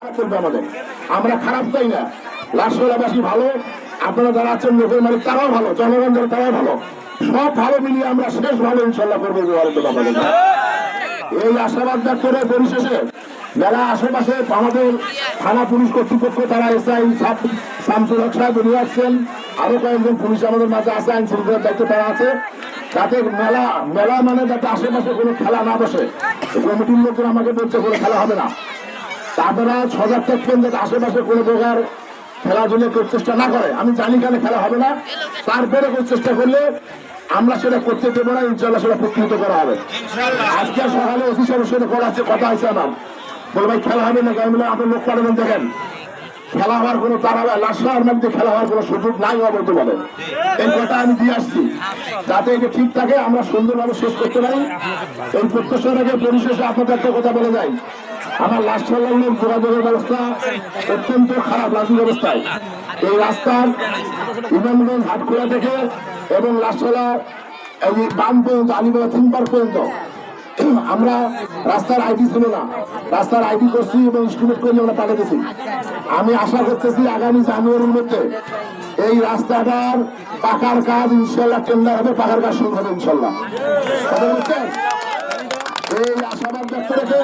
আমাদের আমরা খারাপ চাই না, লাশবাসী ভালো, আপনারা যারা আছেন লোকের মালিক তারাও ভালো, জনগণ যারা তারাও ভালো, সব ভালো মিলিয়ে আমরা শেষ ভালো ইনশাল্লাহ করবো। এই আশাবাদ ব্যক্ত করে পরিশেষে মেলা আশেপাশে আমাদের থানা পুলিশ কর্তৃপক্ষ তারা এসআই শামসুল হক সাহেব উনি আসছেন, আরো কয়েকজন পুলিশ আমাদের মাঝে আছে, আইন শৃঙ্খলার দায়িত্ব তারা আছে, যাতে মেলা মেলা মানে যাতে আশেপাশে কোনো খেলা না বসে। কমিটির লোকজন আমাকে বলছে কোনো খেলা হবে না, আপনারা সজাগ থাকবেন যাতে আশেপাশে কোনো প্রকার খেলাধুলা চেষ্টা না করে। আমি জানি কেন খেলা হবে না, তারপরে চেষ্টা করলে আমরা সেটা করতে দেবো না, ইনশাল্লাহ সেটা প্রতিহত করা হবে। আজকে সকালে ওসি সাহেবের সাথে কথা হয়েছে আমার, বলে ভাই খেলা হবে না, আমি আপনার লোক পাঠাবেন, দেখেন খেলা হওয়ার কোনো তারা লাশার মধ্যে খেলা হওয়ার কোনো সুযোগ নাই বলতে পারে, এই কথা আমি দিয়ে আসছি যাতে এটা ঠিক থাকে, আমরা সুন্দরভাবে শেষ করতে পারি। এই প্রত্যাশার আগে পরিশেষে আপনাদের একটা কথা বলে যাই, আমার লাশাল্লাহ যোগাযোগের ব্যবস্থা অত্যন্ত খারাপ, লাশি ব্যবস্থায় এই রাস্তার ইমামগঞ্জ হাটখোলা থেকে এবং লাশালা এই বাম পর্যন্ত আলিবাগ থিম পার্ক পর্যন্ত আমরা রাস্তার আইডি ছিল না, রাস্তার আইডি করছি এবং স্টিমেট করে আমরা পাঠাতেছি। আমি আশা করতেছি আগামী জানুয়ারির মধ্যে এই রাস্তাটার পাকার কাজ ইনশাল্লাহ টেন্ডার হবে, পাকার কাজ শুরু হবে ইনশাল্লাহ। এই আশাবাদ ব্যক্ত রেখে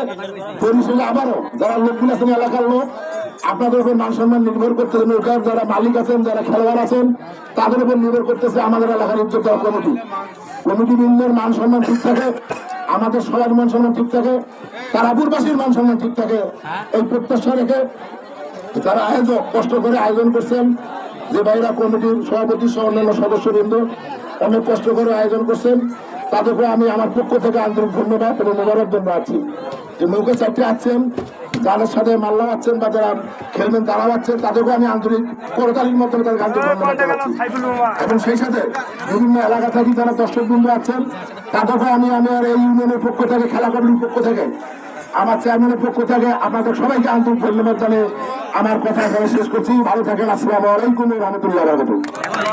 পরিষেবা আবারও যারা লোকগুলো আছেন এলাকার লোক, আপনাদের উপর মান সম্মান নির্ভর করতেছে, নৌকার যারা মালিক আছেন, যারা খেলোয়াড় আছেন, তাদের উপর নির্ভর করতেছে আমাদের এলাকার ইজ্জত দেওয়া কমিটি বৃন্দের মান সম্মান ঠিক থাকে, আমাদের সবার মান সম্মান ঠিক থাকে, তারাপুরবাসীর মান সম্মান ঠিক থাকে। এই প্রত্যাশা রেখে যারা আয়োজক কষ্ট করে আয়োজন করছেন, যে ভাইরা কমিটির সভাপতি সহ অন্যান্য সদস্যবৃন্দ অনেক কষ্ট করে আয়োজন করছেন, তাদেরকে আমি আমার পক্ষ থেকে আন্তরিক ধন্যবাদ এবং মোবারক জানাচ্ছি। যে নৌকা চারটে আছেন, যাদের সাথে মাল্লা আছেন বা যারা খেলবেন তারাও আছেন, তাদেরকে আমি আন্তরিক করতালির মাধ্যমে তাদেরকে আন্তরিক ধন্যবাদ জানাচ্ছি। এবং সেই সাথে বিভিন্ন এলাকা থেকে যারা দর্শকবৃন্দ আছেন, তাদেরকে আমি আমার এই ইউনিয়নের পক্ষ থেকে, খেলা কমিটির পক্ষ থেকে, আমার চেয়ারম্যানের পক্ষ থেকে আপনাদের সবাইকে আন্তরিক ধন্যবাদ জানিয়ে আমার কথা এখানে শেষ করছি। ভালো থাকেন, আসসালামু আলাইকুম ওয়া রাহমাতুল্লাহি ওয়া বারাকাতুহু।